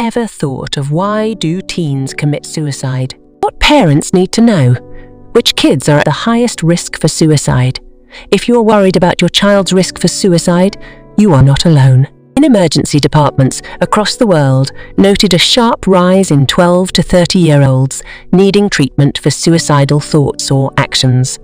ever thought of why do teens commit suicide? What parents need to know? Which kids are at the highest risk for suicide? If you're worried about your child's risk for suicide, you are not alone. In emergency departments across the world noted a sharp rise in 12 to 30-year-olds needing treatment for suicidal thoughts or actions.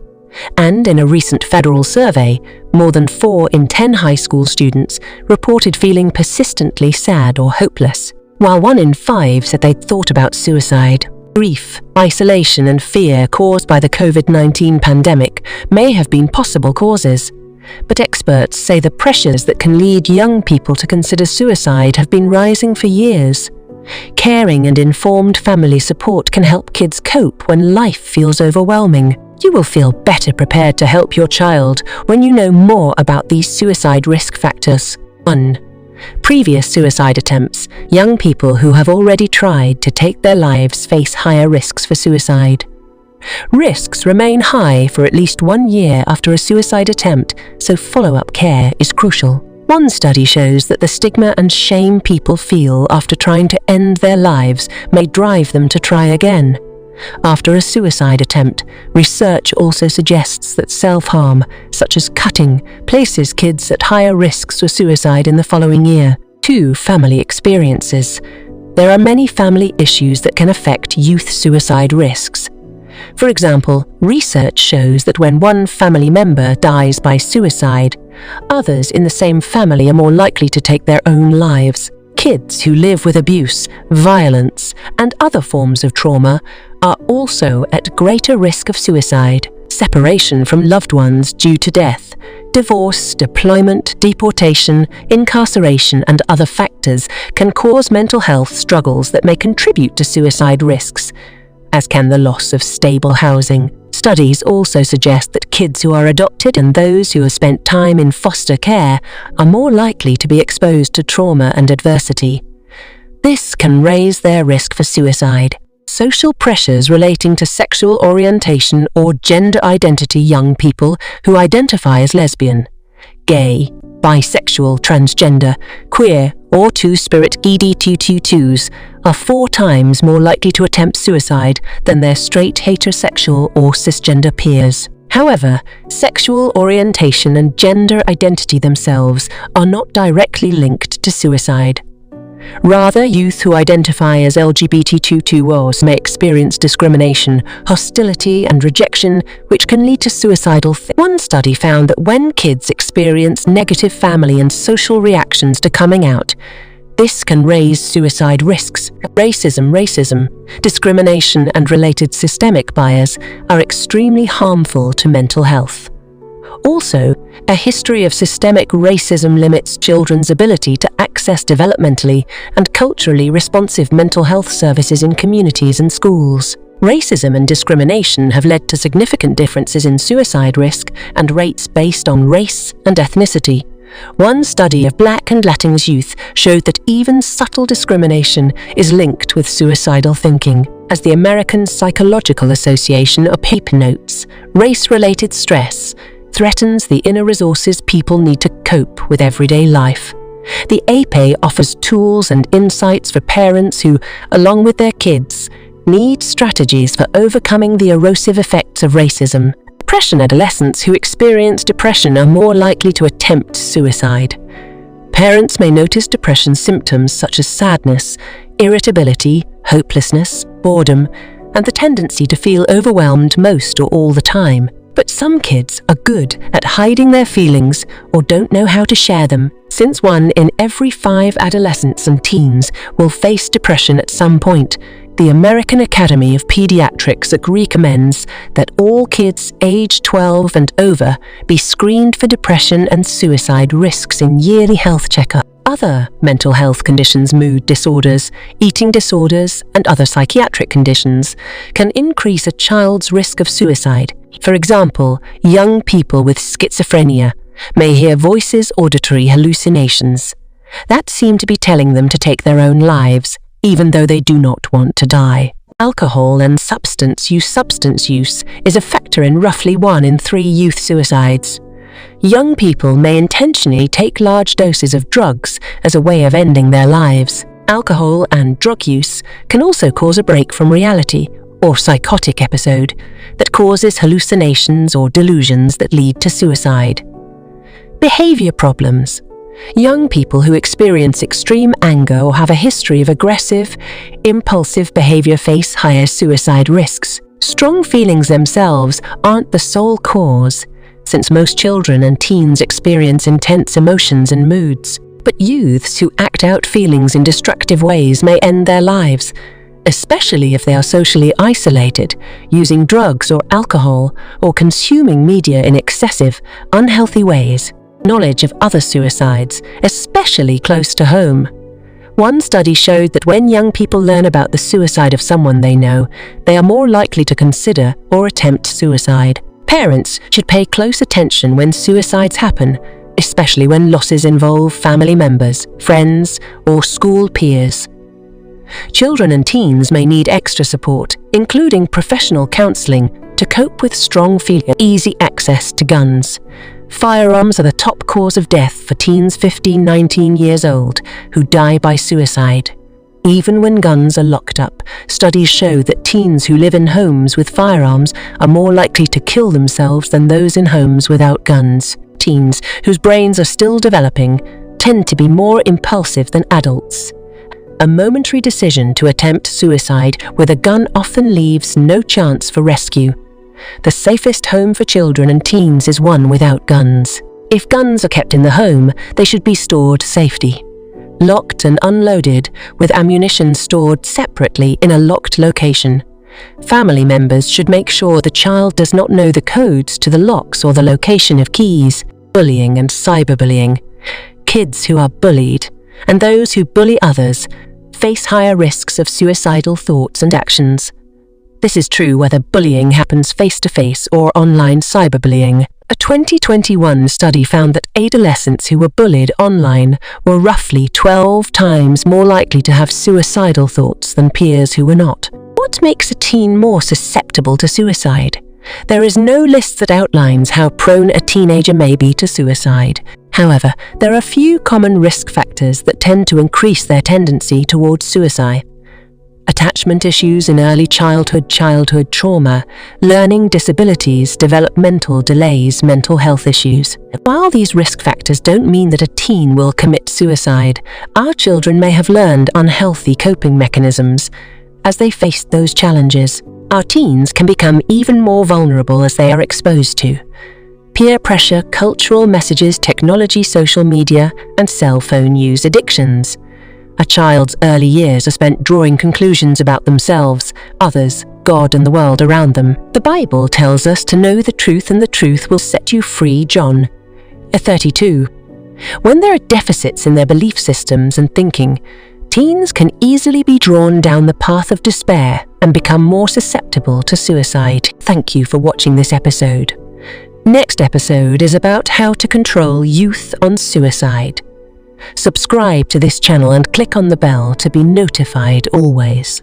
And in a recent federal survey, more than 4 in 10 high school students reported feeling persistently sad or hopeless, while 1 in 5 said they'd thought about suicide. Grief, isolation and fear caused by the COVID-19 pandemic may have been possible causes, but experts say the pressures that can lead young people to consider suicide have been rising for years. Caring and informed family support can help kids cope when life feels overwhelming. You will feel better prepared to help your child when you know more about these suicide risk factors. 1. Previous suicide attempts. Young people who have already tried to take their lives face higher risks for suicide. Risks remain high for at least 1 year after a suicide attempt, so follow-up care is crucial. One study shows that the stigma and shame people feel after trying to end their lives may drive them to try again. After a suicide attempt, research also suggests that self-harm, such as cutting, places kids at higher risks for suicide in the following year. 2. Family experiences. There are many family issues that can affect youth suicide risks. For example, research shows that when one family member dies by suicide, others in the same family are more likely to take their own lives. Kids who live with abuse, violence, and other forms of trauma are also at greater risk of suicide. Separation from loved ones due to death, divorce, deployment, deportation, incarceration, and other factors can cause mental health struggles that may contribute to suicide risks, as can the loss of stable housing. Studies also suggest that kids who are adopted and those who have spent time in foster care are more likely to be exposed to trauma and adversity. This can raise their risk for suicide. Social pressures relating to sexual orientation or gender identity. Young people who identify as lesbian, gay, bisexual, transgender, queer, or two-spirit LGBTQ2s are 4 times more likely to attempt suicide than their straight, heterosexual, or cisgender peers. However, sexual orientation and gender identity themselves are not directly linked to suicide. Rather, youth who identify as LGBTQ2s may experience discrimination, hostility, and rejection, which can lead to suicidal thoughts. One study found that when kids experience negative family and social reactions to coming out, this can raise suicide risks. Racism, discrimination, and related systemic bias are extremely harmful to mental health. Also, a history of systemic racism limits children's ability to access developmentally and culturally responsive mental health services in communities and schools. Racism and discrimination have led to significant differences in suicide risk and rates based on race and ethnicity. One study of Black and Latinx youth showed that even subtle discrimination is linked with suicidal thinking. As the American Psychological Association (APA) notes, race-related stress threatens the inner resources people need to cope with everyday life. The APA offers tools and insights for parents who, along with their kids, need strategies for overcoming the erosive effects of racism. Depression. Adolescents who experience depression are more likely to attempt suicide. Parents may notice depression symptoms such as sadness, irritability, hopelessness, boredom, and the tendency to feel overwhelmed most or all the time. But some kids are good at hiding their feelings or don't know how to share them. Since 1 in every 5 adolescents and teens will face depression at some point, the American Academy of Pediatrics recommends that all kids age 12 and over be screened for depression and suicide risks in yearly health checkups. Other mental health conditions, mood disorders, eating disorders, and other psychiatric conditions can increase a child's risk of suicide. For example, young people with schizophrenia may hear voices, auditory hallucinations that seem to be telling them to take their own lives, even though they do not want to die. Alcohol and substance use is a factor in roughly 1 in 3 youth suicides. Young people may intentionally take large doses of drugs as a way of ending their lives. Alcohol and drug use can also cause a break from reality or psychotic episode that causes hallucinations or delusions that lead to suicide. Behavior problems. Young people who experience extreme anger or have a history of aggressive, impulsive behavior face higher suicide risks. Strong feelings themselves aren't the sole cause, since most children and teens experience intense emotions and moods. But youths who act out feelings in destructive ways may end their lives, especially if they are socially isolated, using drugs or alcohol, or consuming media in excessive, unhealthy ways. Knowledge of other suicides, especially close to home. One study showed that when young people learn about the suicide of someone they know, they are more likely to consider or attempt suicide. Parents should pay close attention when suicides happen, especially when losses involve family members, friends, or school peers. Children and teens may need extra support, including professional counseling, to cope with strong feelings. Easy access to guns. Firearms are the top cause of death for teens 15-19 years old who die by suicide. Even when guns are locked up, studies show that teens who live in homes with firearms are more likely to kill themselves than those in homes without guns. Teens, whose brains are still developing, tend to be more impulsive than adults. A momentary decision to attempt suicide with a gun often leaves no chance for rescue. The safest home for children and teens is one without guns. If guns are kept in the home, they should be stored safely, locked and unloaded, with ammunition stored separately in a locked location. Family members should make sure the child does not know the codes to the locks or the location of keys. Bullying and cyberbullying. Kids who are bullied, and those who bully others, face higher risks of suicidal thoughts and actions. This is true whether bullying happens face-to-face or online cyberbullying. A 2021 study found that adolescents who were bullied online were roughly 12 times more likely to have suicidal thoughts than peers who were not. What makes a teen more susceptible to suicide? There is no list that outlines how prone a teenager may be to suicide. However, there are a few common risk factors that tend to increase their tendency towards suicide. Attachment issues in early childhood trauma, learning disabilities, developmental delays, mental health issues. While these risk factors don't mean that a teen will commit suicide, our children may have learned unhealthy coping mechanisms as they face those challenges. Our teens can become even more vulnerable as they are exposed to peer pressure, cultural messages, technology, social media, and cell phone use addictions. A child's early years are spent drawing conclusions about themselves, others, God, and the world around them. The Bible tells us to know the truth and the truth will set you free, John 32. When there are deficits in their belief systems and thinking, teens can easily be drawn down the path of despair and become more susceptible to suicide. Thank you for watching this episode. Next episode is about how to control youth on suicide. Subscribe to this channel and click on the bell to be notified always.